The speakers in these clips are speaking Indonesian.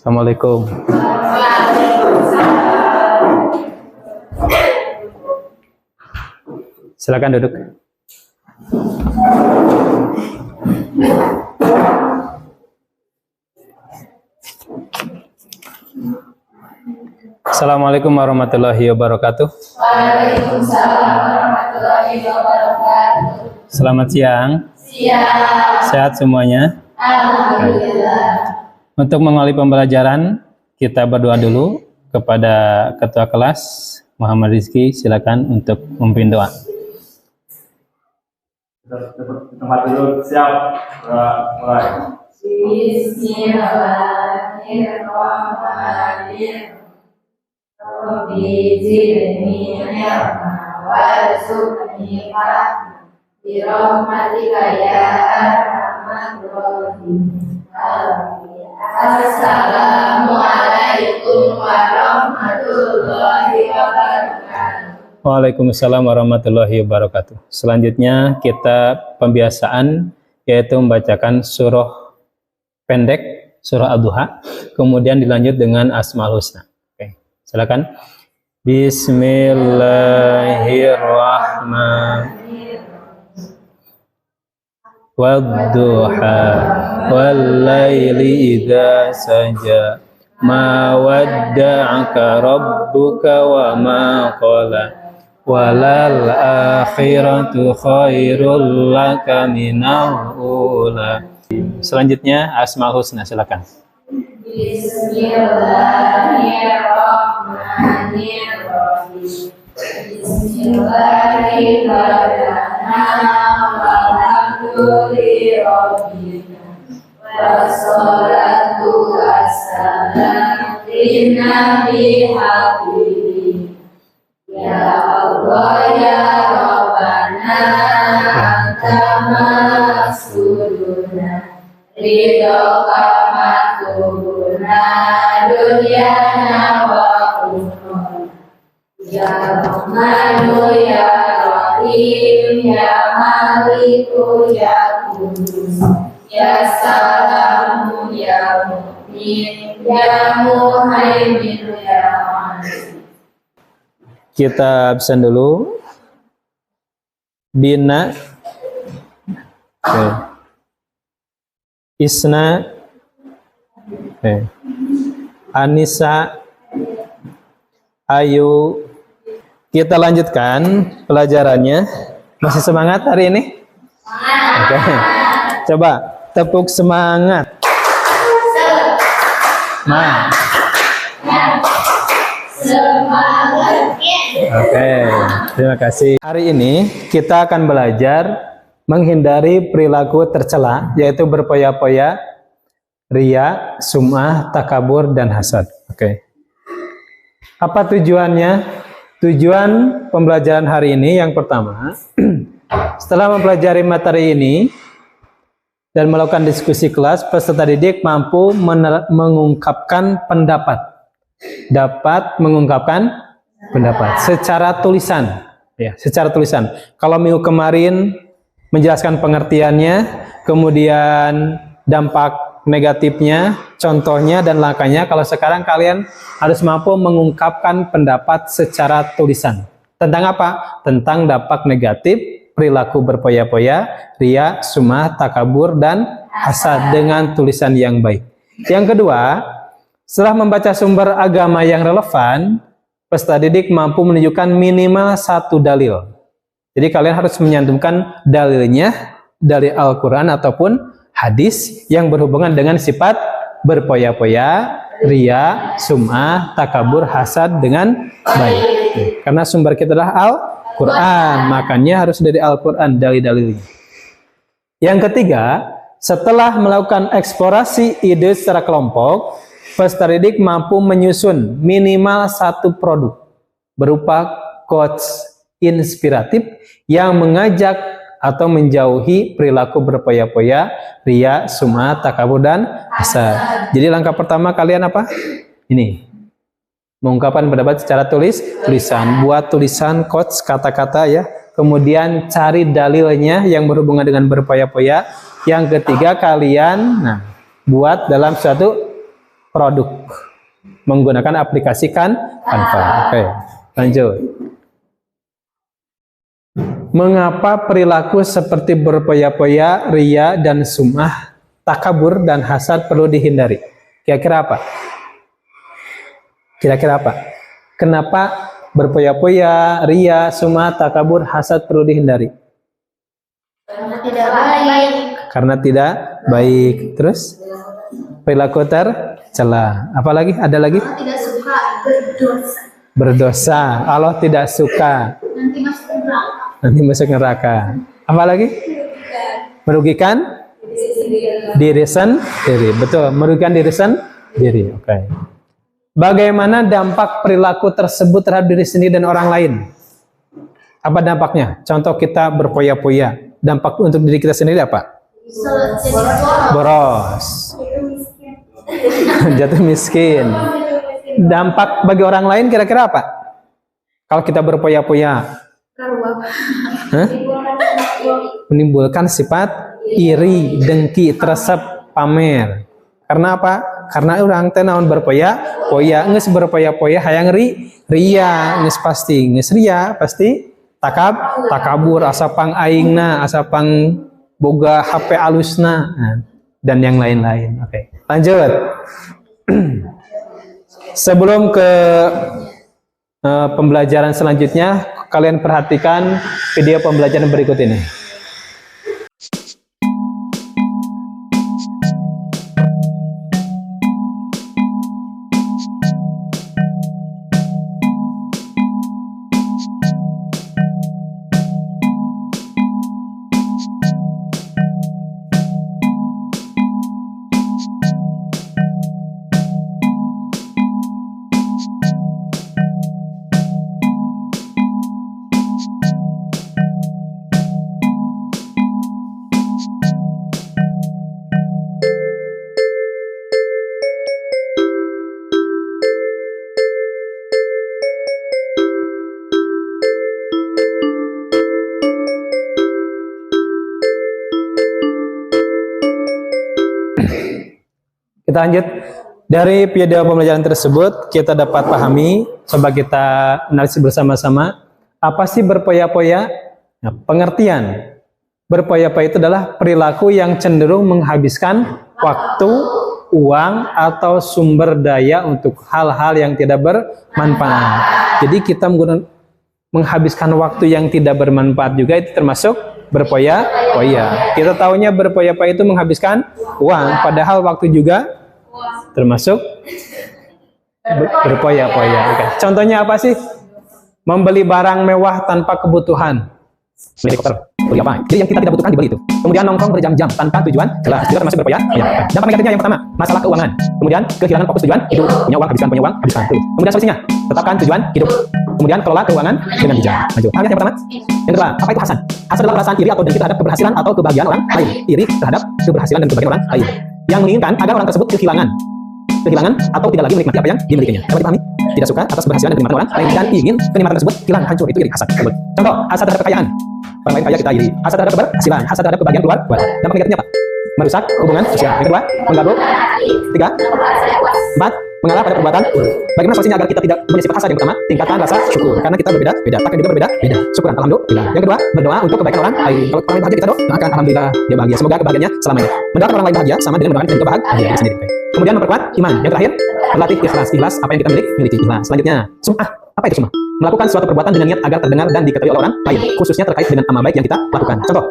Assalamualaikum. Silakan duduk. Assalamualaikum warahmatullahi wabarakatuh. Waalaikumsalam warahmatullahi wabarakatuh. Selamat siang. Siang. Sehat semuanya? Alhamdulillah. Untuk mengawali pembelajaran, kita berdoa dulu kepada Ketua Kelas Muhammad Rizky. Silakan untuk memimpin doa. Tempat dulu, siap, mulai. Bismillahirrahmanirrahim. Rabbi zidni ilma warzuqni fahma bi rahmatika ya arhamar rahimin. Assalamualaikum warahmatullahi wabarakatuh. Waalaikumsalam warahmatullahi wabarakatuh. Selanjutnya kita pembiasaan, yaitu membacakan surah pendek, surah Ad-Duha, kemudian dilanjut dengan Asmaul Husna. Oke, silakan. Bismillahirrahmanirrahim. Wad-duha wal-laili idza saja ma wadda'aka rabbuka wa ma qala walal akhiratu khairul laka minal ula. Selanjutnya Asmaul Husna, silakan. Bismillahirrahmanirrahim. Bismillahirrahmanirrahim. Wassalatu wassalamu ala nabi habibih. Ya Allah ya Rabbana anta mas'uluna ridhoka matubuna dunyana wa ukhra. Ya Rahmanu ya Rahim ya Maliku ya Qudus ya Salamu ya Mu'min ya Muhaimin ya Aziz. Kita absen dulu. Bina. Oke. Isna. Oke. Anissa. Ayu. Kita lanjutkan pelajarannya. Masih semangat hari ini? Oke. Coba tepuk semangat. Semangat. Oke, terima kasih. Hari ini kita akan belajar menghindari perilaku tercela, yaitu berpoya-poya, riya, sum'ah, takabur, dan hasad. Oke. Apa tujuannya? Tujuan pembelajaran hari ini yang pertama, setelah mempelajari materi ini dan melakukan diskusi kelas, peserta didik mampu mengungkapkan pendapat. Dapat mengungkapkan pendapat secara tulisan, ya, secara tulisan. Kalau minggu kemarin menjelaskan pengertiannya, kemudian dampak negatifnya, contohnya dan langkahnya. Kalau sekarang kalian harus mampu mengungkapkan pendapat secara tulisan. Tentang apa? Tentang dampak negatif perilaku berpoya-poya, riya, sum'ah, takabur, dan hasad dengan tulisan yang baik. Yang kedua, setelah membaca sumber agama yang relevan, peserta didik mampu menunjukkan minimal satu dalil. Jadi kalian harus menyantumkan dalilnya dari Al-Quran ataupun hadis yang berhubungan dengan sifat berpoya-poya, riya, sum'ah, takabur, hasad dengan baik. Karena sumber kita adalah Al-Quran, makanya harus dari Al-Quran dalil-dalilnya. Yang ketiga, setelah melakukan eksplorasi ide secara kelompok, peserta didik mampu menyusun minimal satu produk berupa quotes inspiratif yang mengajak atau menjauhi perilaku berpoya-poya, riya, sum'ah, takabur, dan hasad. Jadi langkah pertama kalian apa? Ini. Mengungkapkan pendapat secara tulisan. Buat tulisan quotes, kata-kata ya. Kemudian cari dalilnya yang berhubungan dengan berpoya-poya. Yang ketiga kalian buat dalam suatu produk menggunakan aplikasi Canva. Oke, lanjut. Mengapa perilaku seperti berpoya-poya, ria, dan sum'ah, takabur, dan hasad perlu dihindari? Kira-kira apa? Kira-kira apa? Kenapa berpoya-poya, ria, sum'ah, takabur, hasad perlu dihindari? Karena tidak baik. Karena tidak baik. Terus perilaku tercela. Apalagi? Ada lagi? Tidak suka berdosa. Berdosa. Allah tidak suka. Nanti masuk neraka. Nanti masuk neraka. Apalagi? Merugikan diri sendiri. Betul, merugikan diri sendiri. Oke. Bagaimana dampak perilaku tersebut terhadap diri sendiri dan orang lain? Apa dampaknya? Contoh kita berpoya-poya. Dampak untuk diri kita sendiri apa? Boros. Jatuh miskin. Dampak bagi orang lain kira-kira apa? Kalau kita berpoya-poya, hah? Menimbulkan sifat iri, dengki, teresep, pamer. Karena apa? Karena orang teh naon berpoya-poya, geus berpoya-poya hayang ria, geus pasti, geus ria pasti takabur, asa pang aingna, asa pang boga HP alusna, dan yang lain-lain. Oke, lanjut. Sebelum ke pembelajaran selanjutnya, kalian perhatikan video pembelajaran berikut ini. Kita lanjut. Dari video pembelajaran tersebut kita dapat pahami, coba kita analisis bersama-sama, apa sih berpoya-poya? Nah, pengertian berpoya-poya itu adalah perilaku yang cenderung menghabiskan waktu, uang, atau sumber daya untuk hal-hal yang tidak bermanfaat. Jadi kita menghabiskan waktu yang tidak bermanfaat juga itu termasuk berpoya-poya. Kita tahunya berpoya-poya itu menghabiskan uang, padahal waktu juga termasuk berpoya-poya. Oke. Contohnya apa sih? Membeli barang mewah tanpa kebutuhan. Beli helikopter, beli apa? Jadi yang kita tidak butuhkan dibeli itu. Kemudian nongkrong berjam-jam tanpa tujuan, jelas juga termasuk berpoya-poya. Dampak negatifnya yang pertama, masalah keuangan. Kemudian kehilangan fokus tujuan hidup. Punya uang habiskan, tuh. Kemudian solusinya, tetapkan tujuan hidup. Kemudian kelola keuangan dengan bijak. Lanjut. Yang pertama. Yang kedua, apa itu hasan? Hasan adalah perasaan iri atau dengki terhadap keberhasilan atau kebahagiaan orang lain. Iri terhadap keberhasilan dan kebahagiaan orang lain. Yang menginginkan agar orang tersebut kehilangan atau tidak lagi menikmati apa yang dimilikinya. Dapat dipahami? Tidak suka atas keberhasilan dan kenikmatan orang lain dan ingin kenikmatan tersebut hilang, hancur. Itu iri, hasad. Contoh, hasad terhadap kekayaan. Orang lain kaya kita iri. Hasad terhadap keberhasilan, hasad terhadap kebahagiaan keluarga. Dampak negatifnya apa? Merusak hubungan sosial. Yang kedua, menggabung. Tiga, empat, mengarah pada perbuatan buruk. Bagaimana solusinya agar kita tidak punya sifat hasad? Yang pertama, tingkatkan rasa syukur karena kita berbeda-beda. Pakai juga berbeda-beda. Syukur, alhamdulillah. Yang kedua, berdoa untuk kebaikan orang lain. Kalau orang lain bahagia, kita doakan alhamdulillah dia bahagia. Semoga kebahagiaannya selamanya. Mendoakan orang lain bahagia sama dengan mendoakan kita bahagia diri sendiri. Kemudian memperkuat iman. Yang terakhir, berlatih ikhlas. Ikhlas apa yang kita miliki ikhlas. Selanjutnya, sum'ah. Apa itu sum'ah? Melakukan suatu perbuatan dengan niat agar terdengar dan diketahui oleh orang lain, khususnya terkait dengan amal baik yang kita lakukan. Contoh,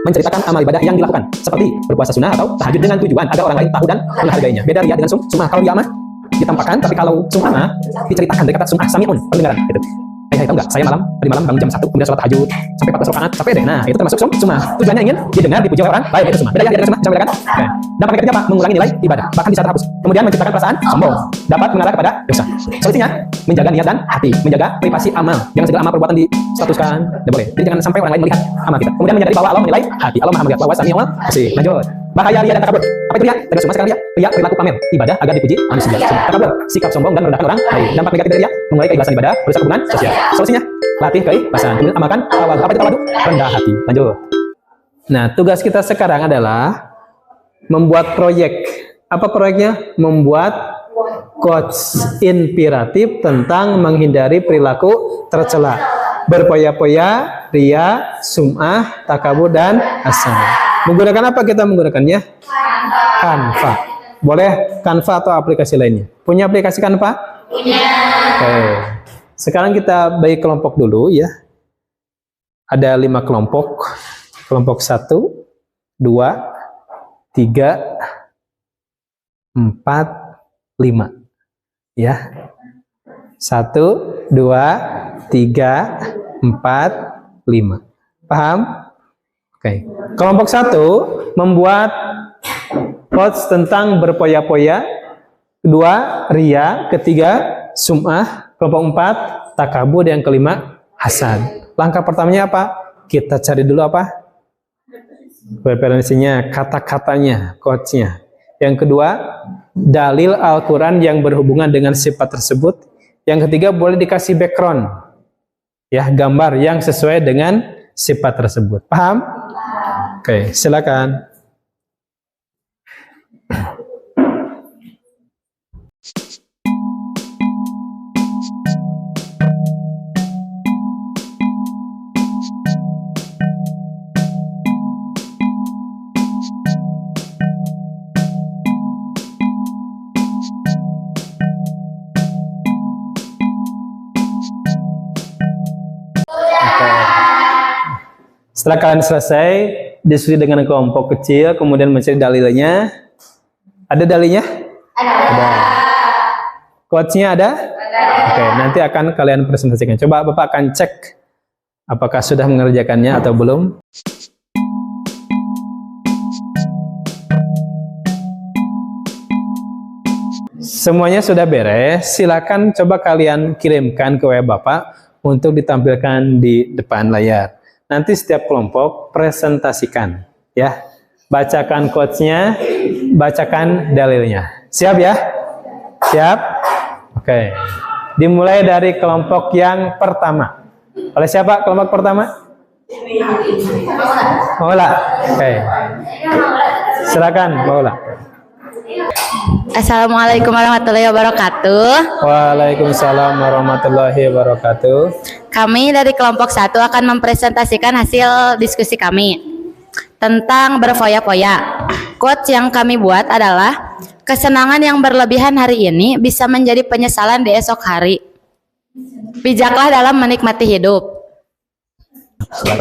menceritakan amal ibadah yang dilakukan, seperti berpuasa sunnah atau tahajud dengan tujuan agar orang lain tahu dan menghargainya. Beda riya dengan sum'ah. Kalau riya mah ditampakkan, tapi kalau sum'ah diceritakan dari kata sum'ah, sami'un, pendengaran. Gitu. Tahu nggak? Saya tadi malam bangun jam 1, kemudian sholat tahajud sampai 14 rakaat, capek deh. Nah, itu termasuk sum'ah. Tujuannya ingin didengar, dipuji oleh orang lain, itu sum'ah. Beda ya dengan sum'ah, jangan bedakan. Nah, dampak negatifnya apa? Mengurangi nilai ibadah, bahkan bisa terhapus. Kemudian menciptakan perasaan sombong, dapat mengarah kepada dosa. Solusinya, menjaga niat dan hati, menjaga privasi amal. Jangan segala amal perbuatan distatuskan, tidak boleh. Jadi jangan sampai orang lain melihat amal kita. Kemudian menyadari bahwa Allah menilai hati. Allah Maha melihat bahwa sami Allah basir. Lanjut. Bahaya riya dan takabur. Apa itu riya? Tegas semua sekarang riya. Riya perilaku pamer ibadah agar dipuji manusia. Takabur, sikap sombong dan merendahkan orang lain. Dampak negatif dari riya, mengurangi keikhlasan ibadah, merusak hubungan sosial. Solusinya, latih keikhlasan. Kemudian amalkan tawadu. Apa itu tawadu? Rendah hati. Lanjut. Nah, tugas kita sekarang adalah membuat proyek. Apa proyeknya? Membuat quotes inspiratif tentang menghindari perilaku tercela. Berpoya-poya, ria, sum'ah, takabur, dan hasan. Menggunakan apa kita menggunakannya? Canva. Boleh Canva atau aplikasi lainnya? Punya aplikasi Canva? Punya. Oke. Sekarang kita bagi kelompok dulu ya. Ada 5 kelompok. Kelompok 1, 2, 3, 4, 5. Ya. 1, 2, 3, 4, 5. Paham? Oke. Kelompok 1 membuat quotes tentang berpoya-poya. Kedua, ria. Ketiga, sum'ah. Kelompok 4, takabur. Dan yang kelima, hasan. Langkah pertamanya apa? Kita cari dulu apa? Referensinya, kata-katanya, quotes-nya. Yang kedua, dalil Al-Quran yang berhubungan dengan sifat tersebut. Yang ketiga, boleh dikasih background, ya, gambar yang sesuai dengan sifat tersebut. Paham? Oke, silakan. Setelah kalian selesai diskusi dengan kelompok kecil, kemudian mencari dalilnya. Ada dalilnya? Ada. Quotes-nya ada? Oke, nanti akan kalian presentasikan. Coba Bapak akan cek apakah sudah mengerjakannya atau belum. Semuanya sudah beres. Silakan coba kalian kirimkan ke web Bapak untuk ditampilkan di depan layar. Nanti setiap kelompok presentasikan, ya. Bacakan quotes-nya, bacakan dalilnya. Siap ya? Siap? Oke. Dimulai dari kelompok yang pertama. Oleh siapa kelompok pertama? Maula. Oke. Silakan, Maula. Assalamualaikum warahmatullahi wabarakatuh. Waalaikumsalam warahmatullahi wabarakatuh. Kami dari kelompok 1 akan mempresentasikan hasil diskusi kami tentang berfoya-foya. Quotes yang kami buat adalah, kesenangan yang berlebihan hari ini bisa menjadi penyesalan di esok hari. Bijaklah dalam menikmati hidup. Sekian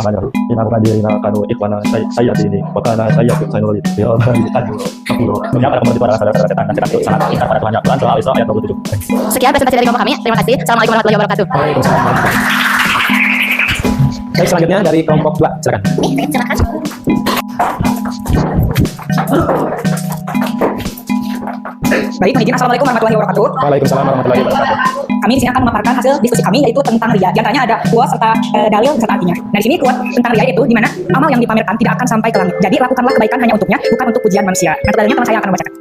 presentasi dari kelompok kami. Terima kasih. Assalamualaikum warahmatullahi wabarakatuh. Baik, selanjutnya dari kelompok 2, silakan. Baik, izin. Assalamualaikum warahmatullahi wabarakatuh. Waalaikumsalam warahmatullahi wabarakatuh. Kami di sini akan memaparkan hasil diskusi kami, yaitu tentang ria. Di antaranya ada quote serta dalil serta artinya. Nah, di sini quote tentang ria itu di mana amal yang dipamerkan tidak akan sampai ke langit. Jadi lakukanlah kebaikan hanya untuknya, bukan untuk pujian manusia. Nah, dalilnya teman saya akan membacakan.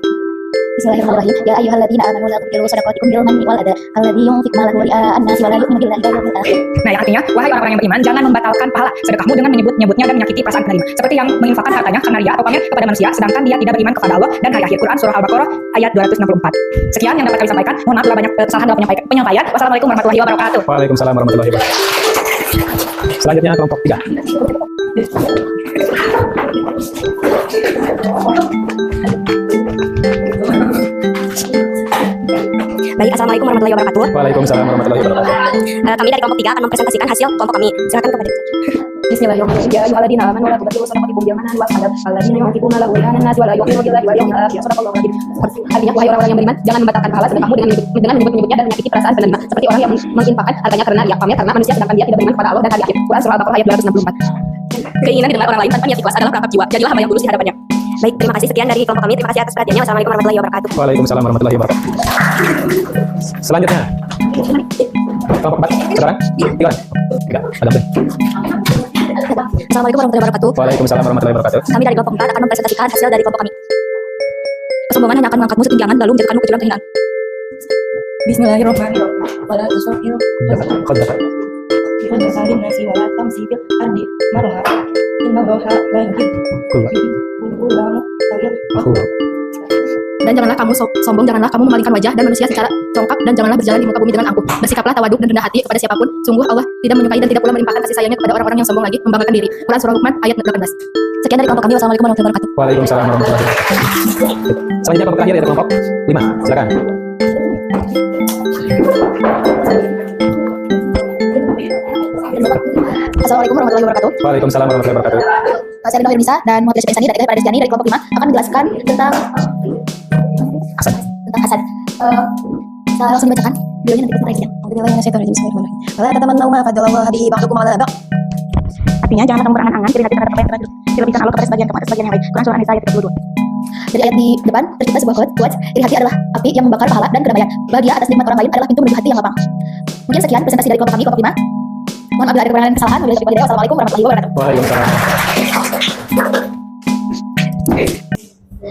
Bismillahirrahmanirrahim. Ya ayyuhalladzina amanu la tubtilu shadaqatikum bil manni wal adha alladzi yunfiqu malahu ria'an nasi wa la yu'minu billahi wal yawmil akhir. Nah, yang artinya, wahai orang-orang yang beriman, jangan membatalkan pahala sedekahmu dengan menyebut-nyebutnya dan menyakiti perasaan penerima. Seperti yang menginfakkan hartanya karena ria atau pamer kepada manusia, sedangkan dia tidak beriman kepada Allah dan hari akhir. Quran surah Al-Baqarah ayat 264. Sekian yang dapat kami sampaikan. Mohon maaf bila banyak kesalahan dalam penyampaian. Wassalamualaikum warahmatullahi wabarakatuh. Waalaikumsalam warahmatullahi wabarakatuh. Selanjutnya kelompok 3. Baik, assalamualaikum warahmatullahi wabarakatuh. Waalaikumsalam warahmatullahi wabarakatuh. Kami dari kelompok 3 akan mempresentasikan hasil kelompok kami. Silakan kepada Bismillahirrahmanirrahim. Ya ayyuhalladzina amanu la tubtilu shadaqatikum bil manni wal adha alladzi yunfiqu malahu ria'an nasi wa la yu'minu billahi wal yawmil akhir. Shadaqallahu adzim. Artinya, wahai orang-orang yang beriman, jangan membatalkan pahala sedekahmu dengan menyebut-nyebutnya dan menyakiti perasaan penerima. Seperti orang yang menginfakkan hartanya karena ria pamer karena manusia, sedangkan dia tidak beriman kepada Allah dan hari akhir. Quran surah Al-Baqarah ayat 264. Keinginan didengar orang lain tanpa niat ikhlas adalah perangkap jiwa. Jadilah hamba yang tulus di hadapannya. Baik, terima kasih. Sekian dari kelompok kami. Terima kasih atas perhatiannya. Wassalamualaikum warahmatullahi wabarakatuh. Waalaikumsalam warahmatullahi wabarakatuh. Selanjutnya kelompok 4, sekarang 3. Ada boleh. Assalamualaikum warahmatullahi wabarakatuh. Waalaikumsalam warahmatullahi wabarakatuh. Kami dari kelompok 4 akan mempresentasikan hasil dari kelompok kami. Kesombongan hanya akan mengangkatmu setinggi lalu menjadikanmu kecuali kehinaan. Bismillahirrahmanirrahim. Wala tusafir Khadafat. Ibn Salim nasi wala tamsi fil ardi marha. Inna Allaha la yuhibbu Kullu. kullu Dan janganlah kamu sombong, janganlah kamu memalingkan wajah dan manusia secara congkak, dan janganlah berjalan di muka bumi dengan angkuh. Bersikaplah tawaduk dan rendah hati kepada siapapun. Sungguh Allah tidak menyukai dan tidak pula melimpahkan kasih sayangnya kepada orang-orang yang sombong lagi membanggakan diri. Quran Surah Luqman ayat 18. Sekian dari kelompok kami. Wassalamualaikum warahmatullahi wabarakatuh. Waalaikumsalam warahmatullahi wabarakatuh. Selanjutnya kelompok terakhir yaitu kelompok 5. Silakan. Assalamualaikum warahmatullahi wabarakatuh. Waalaikumsalam warahmatullahi wabarakatuh. Saya Rinda Nisa dan Muhammad Syekh Insani dari Pada Jani dari kelompok 5 akan menjelaskan tentang Hasan. hasad. Saya langsung bacakan videonya nanti kita reaksi. Bismillahirrahmanirrahim. Wala tatamannu ma faddalallahu bihi ba'dukum 'ala ba'd. Artinya jangan kamu berangan-angan iri hati terhadap apa yang telah dilebihkan Allah kepada sebagian yang lain. Quran surah An-Nisa ayat 32. Dari ayat di depan tercipta sebuah quote, iri hati adalah api yang membakar pahala dan kedamaian. Bahagia atas nikmat orang lain adalah pintu menuju hati yang lapang. Mungkin sekian presentasi dari kelompok kami, kelompok 5. Mohon maaf bila ada kekurangan dan kesalahan. Wassalamualaikum warahmatullahi wabarakatuh. Waalaikumsalam.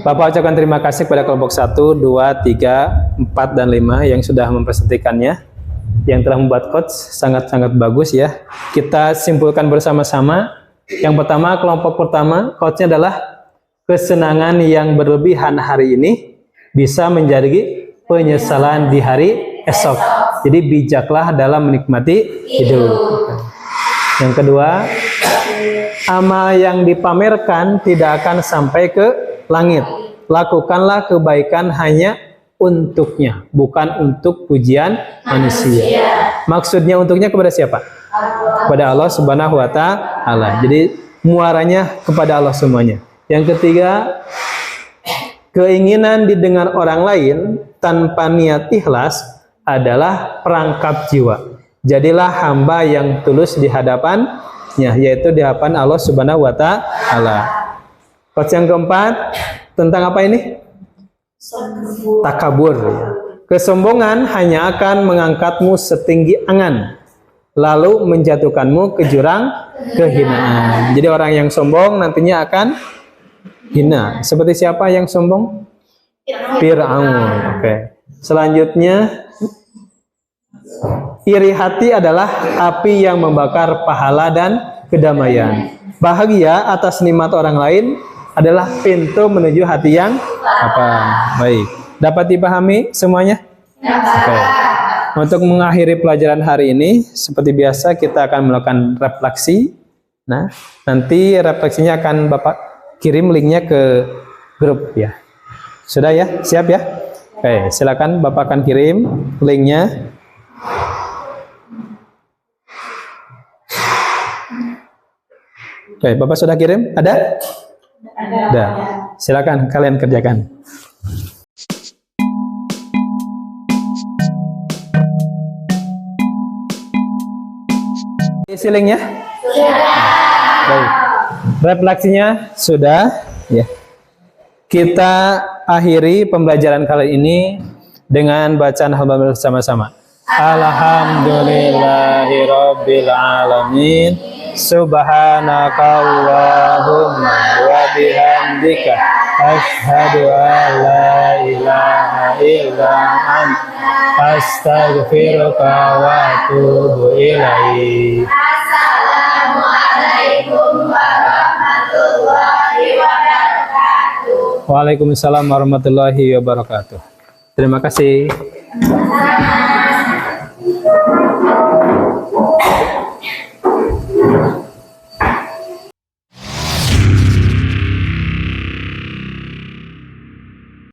Bapak ucapkan terima kasih kepada kelompok 1, 2, 3, 4, dan 5 yang sudah mempresentasikannya, yang telah membuat quotes sangat-sangat bagus ya. Kita simpulkan bersama-sama. Yang pertama, kelompok pertama, quotesnya adalah kesenangan yang berlebihan hari ini bisa menjadi penyesalan di hari esok. Jadi bijaklah dalam menikmati hidup. Yang kedua, amal yang dipamerkan tidak akan sampai ke langit. Lakukanlah kebaikan hanya untuknya, bukan untuk pujian manusia. Maksudnya untuknya kepada siapa? Kepada Allah Subhanahu wa Ta'ala. Jadi muaranya kepada Allah semuanya. Yang ketiga, keinginan didengar orang lain tanpa niat ikhlas adalah perangkap jiwa. Jadilah hamba yang tulus di hadapannya, yaitu di hadapan Allah Subhanahu wa Ta'ala. Quotes yang keempat tentang apa ini? Takabur. Kesombongan hanya akan mengangkatmu setinggi angan, lalu menjatuhkanmu ke jurang kehinaan. Jadi orang yang sombong nantinya akan hina. Seperti siapa yang sombong? Fir'aun. Oke. Selanjutnya, iri hati adalah api yang membakar pahala dan kedamaian. Bahagia atas nikmat orang lain adalah pintu menuju hati yang apa? Baik. Dapat dipahami semuanya? Oke. Untuk mengakhiri pelajaran hari ini, seperti biasa kita akan melakukan refleksi. Nah, nanti refleksinya akan Bapak kirim linknya ke grup ya. Sudah ya? Siap ya? Oke, silakan Bapak akan kirim linknya. Oke, Bapak sudah kirim? Ada? Ada. Silakan kalian kerjakan. Isi linknya? Baik. Refleksinya sudah ya. Kita akhiri pembelajaran kali ini dengan bacaan alhamdulillah bersama-sama. Alhamdulillahirabbil alamin. Subhanakallahumma wa bihamdika asyhadu an la ilaha illa anta astaghfiruka wa atubu ilaik. Assalamualaikum warahmatullahi wabarakatuh. Waalaikumsalam warahmatullahi wabarakatuh. Terima kasih.